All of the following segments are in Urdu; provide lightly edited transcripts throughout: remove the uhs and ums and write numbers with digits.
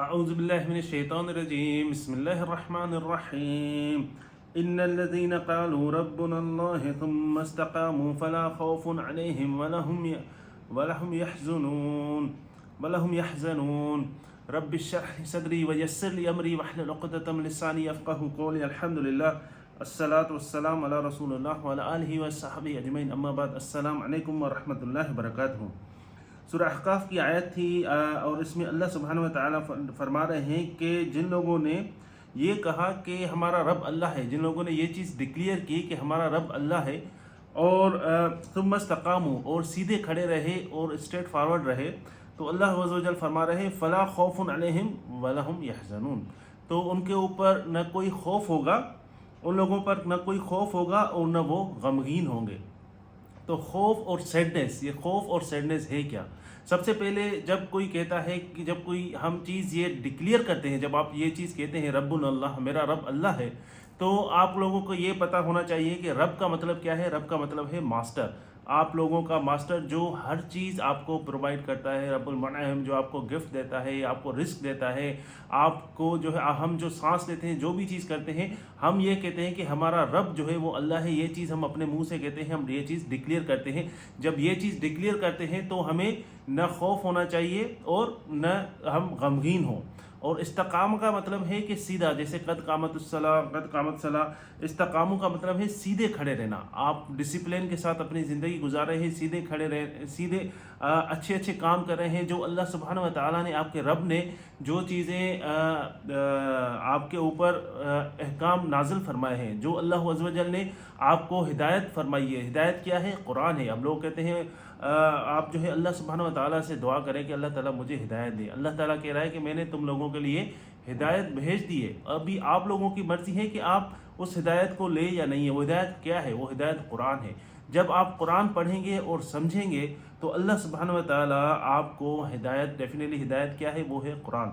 أعوذ بالله من الشيطان الرجيم بسم الله الرحمن الرحيم إن الذين قالوا ربنا الله ثم استقاموا فلا خوف عليهم ولهم يحزنون رب اشرح لي صدري ويسر لي أمري واحلل عقدة من لساني يفقهوا قولي الحمد لله الصلاة والسلام على رسول الله وعلى آله وصحبه أجمعين أما بعد السلام علیکم ورحمۃ اللہ وبرکاتہ۔ سورہ احقاف کی آیت تھی اور اس میں اللہ سبحانہ و تعالیٰ فرما رہے ہیں کہ جن لوگوں نے یہ کہا کہ ہمارا رب اللہ ہے، جن لوگوں نے یہ چیز ڈکلیئر کی کہ ہمارا رب اللہ ہے اور ثم استقاموا اور سیدھے کھڑے رہے اور اسٹریٹ فارورڈ رہے، تو اللہ عز و جل فرما رہے ہیں فلا خوف علیہم ولہم یحزنون، تو ان کے اوپر نہ کوئی خوف ہوگا، ان لوگوں پر نہ کوئی خوف ہوگا اور نہ وہ غمگین ہوں گے۔ تو خوف اور سیڈنس، یہ خوف اور سیڈنس ہے کیا؟ سب سے پہلے جب کوئی کہتا ہے کہ جب کوئی ہم چیز یہ ڈکلیئر کرتے ہیں، جب آپ یہ چیز کہتے ہیں رب اللہ، میرا رب اللہ ہے، تو آپ لوگوں کو یہ پتہ ہونا چاہیے کہ رب کا مطلب کیا ہے۔ رب کا مطلب ہے ماسٹر، آپ لوگوں کا ماسٹر جو ہر چیز آپ کو پرووائڈ کرتا ہے، رب المنعم جو آپ کو گفٹ دیتا ہے، آپ کو رزق دیتا ہے، آپ کو جو ہے ہم جو سانس لیتے ہیں، جو بھی چیز کرتے ہیں، ہم یہ کہتے ہیں کہ ہمارا رب جو ہے وہ اللہ ہے، یہ چیز ہم اپنے منہ سے کہتے ہیں، ہم یہ چیز ڈکلیئر کرتے ہیں۔ جب یہ چیز ڈکلیئر کرتے ہیں تو ہمیں نہ خوف ہونا چاہیے اور نہ ہم غمگین ہوں۔ اور استقام کا مطلب ہے کہ سیدھا، جیسے قد قامت الصلاۃ، استقامو کا مطلب ہے سیدھے کھڑے رہنا۔ آپ ڈسپلن کے ساتھ اپنی زندگی گزار رہے ہیں، سیدھے کھڑے رہے، سیدھے اچھے کام کر رہے ہیں، جو اللہ سبحانہ و تعالیٰ نے، آپ کے رب نے جو چیزیں آپ کے اوپر احکام نازل فرمائے ہیں، جو اللہ عز و جل نے آپ کو ہدایت فرمائی ہے۔ ہدایت کیا ہے؟ قرآن ہے۔ ہم لوگ کہتے ہیں آپ جو ہے اللہ سبحانہ و تعالیٰ سے دعا کریں کہ اللہ تعالیٰ مجھے ہدایت دے۔ اللہ تعالیٰ کہہ رہا ہے کہ میں نے تم لوگوں کے لیے ہدایت بھیج دی ہے، ابھی آپ لوگوں کی مرضی ہے کہ آپ اس ہدایت کو لے یا نہیں ہے۔ وہ ہدایت کیا ہے؟ وہ ہدایت قرآن ہے۔ جب آپ قرآن پڑھیں گے اور سمجھیں گے تو اللہ سبحانہ و تعالیٰ آپ کو ہدایت، ڈیفینیٹلی ہدایت کیا ہے؟ وہ ہے قرآن۔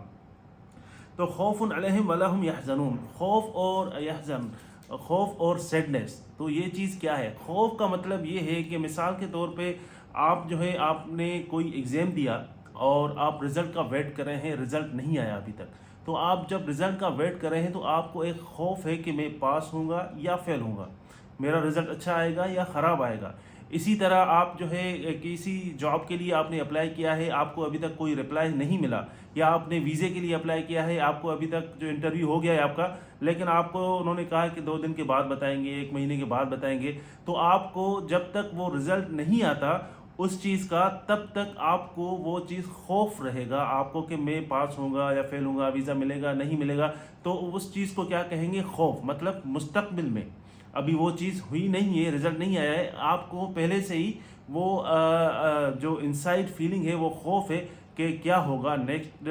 تو خوف علیہم ولہم یحزنون، خوف اور یحزن، خوف اور سیڈنس، تو یہ چیز کیا ہے؟ خوف کا مطلب یہ ہے کہ مثال کے طور پہ آپ جو ہے آپ نے کوئی ایگزام دیا اور آپ رزلٹ کا ویٹ کر رہے ہیں، رزلٹ نہیں آیا ابھی تک، تو آپ جب رزلٹ کا ویٹ کر رہے ہیں تو آپ کو ایک خوف ہے کہ میں پاس ہوں گا یا فیل ہوں گا، میرا رزلٹ اچھا آئے گا یا خراب آئے گا۔ اسی طرح آپ جو ہے کسی جاب کے لیے آپ نے اپلائی کیا ہے، آپ کو ابھی تک کوئی رپلائی نہیں ملا، یا آپ نے ویزے کے لیے اپلائی کیا ہے، آپ کو ابھی تک جو انٹرویو ہو گیا ہے آپ کا، لیکن آپ کو انہوں نے کہا کہ 2 دن کے بعد بتائیں گے، 1 مہینے کے بعد بتائیں گے، تو آپ کو جب تک وہ رزلٹ نہیں آتا اس چیز کا، تب تک آپ کو وہ چیز خوف رہے گا آپ کو کہ میں پاس ہوں گا یا فیل ہوں گا، ویزا ملے گا نہیں ملے گا، تو اس چیز کو کیا کہیں گے؟ خوف۔ مطلب مستقبل میں ابھی وہ چیز ہوئی نہیں ہے، رزلٹ نہیں آیا ہے، آپ کو پہلے سے ہی وہ جو انسائڈ فیلنگ ہے، وہ خوف ہے کہ کیا ہوگا نیکسٹ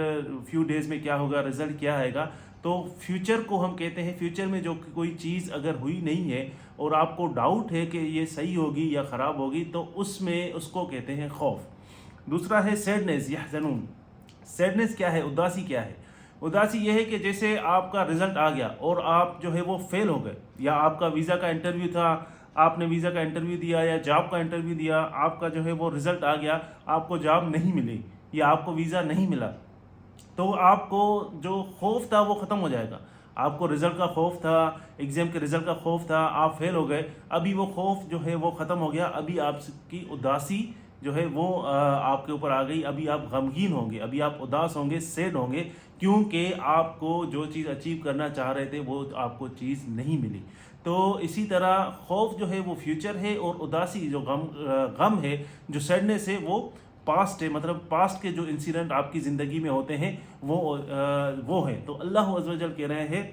فیو ڈیز میں، کیا ہوگا، رزلٹ کیا آئے گا۔ تو فیوچر کو ہم کہتے ہیں، فیوچر میں جو کوئی چیز اگر ہوئی نہیں ہے اور آپ کو ڈاؤٹ ہے کہ یہ صحیح ہوگی یا خراب ہوگی، تو اس میں اس کو کہتے ہیں خوف۔ دوسرا ہے سیڈنس، یحزنون۔ سیڈنس کیا ہے؟ اداسی کیا ہے؟ اداسی یہ ہے کہ جیسے آپ کا رزلٹ آ گیا اور آپ جو ہے وہ فیل ہو گئے، یا آپ کا ویزا کا انٹرویو تھا، آپ نے ویزا کا انٹرویو دیا یا جاب کا انٹرویو دیا، آپ کا جو ہے وہ رزلٹ آ گیا، آپ کو جاب نہیں ملی یا آپ کو ویزا نہیں ملا، تو آپ کو جو خوف تھا وہ ختم ہو جائے گا۔ آپ کو رزلٹ کا خوف تھا، ایگزام کے رزلٹ کا خوف تھا، آپ فیل ہو گئے، ابھی وہ خوف جو ہے وہ ختم ہو گیا، ابھی آپ کی اداسی جو ہے وہ آپ کے اوپر آ گئی، ابھی آپ غمگین ہوں گے، ابھی آپ اداس ہوں گے، سیڈ ہوں گے، کیونکہ آپ کو جو چیز اچیو کرنا چاہ رہے تھے وہ آپ کو چیز نہیں ملی۔ تو اسی طرح خوف جو ہے وہ فیوچر ہے، اور اداسی جو غم ہے، جو سیڈنس ہے، وہ پاسٹ ہے، مطلب پاسٹ کے جو انسیڈنٹ آپ کی زندگی میں ہوتے ہیں وہ ہیں۔ تو اللہ عز و جل کہہ رہے ہیں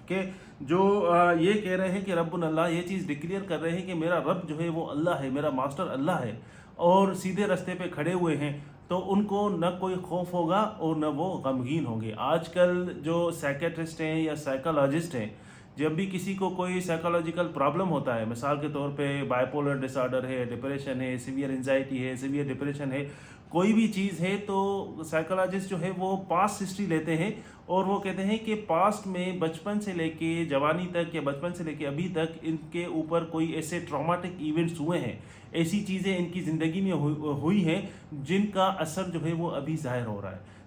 کہ جو یہ کہہ رہے ہیں کہ رب اللہ، یہ چیز ڈکلیئر کر رہے ہیں کہ میرا رب جو ہے وہ اللہ ہے، میرا ماسٹر اللہ ہے، اور سیدھے رستے پہ کھڑے ہوئے ہیں، تو ان کو نہ کوئی خوف ہوگا اور نہ وہ غمگین ہوں گے۔ آج کل جو سائیکیٹرسٹ ہیں یا سائیکالوجسٹ ہیں، جب بھی کسی کو کوئی سائیکالوجیکل پرابلم ہوتا ہے، مثال کے طور پہ بائیپولر ڈس آرڈر ہے، ڈپریشن ہے، سیویئر انزائٹی ہے، سیویئر ڈپریشن ہے، کوئی بھی چیز ہے، تو سائیکالوجسٹ جو ہے وہ پاسٹ ہسٹری لیتے ہیں اور وہ کہتے ہیں کہ پاسٹ میں بچپن سے لے کے جوانی تک، یا بچپن سے لے کے ابھی تک، ان کے اوپر کوئی ایسے ٹرامیٹک ایونٹس ہوئے ہیں، ایسی چیزیں ان کی زندگی میں ہوئی ہیں جن کا اثر جو ہے وہ ابھی ظاہر ہو رہا ہے۔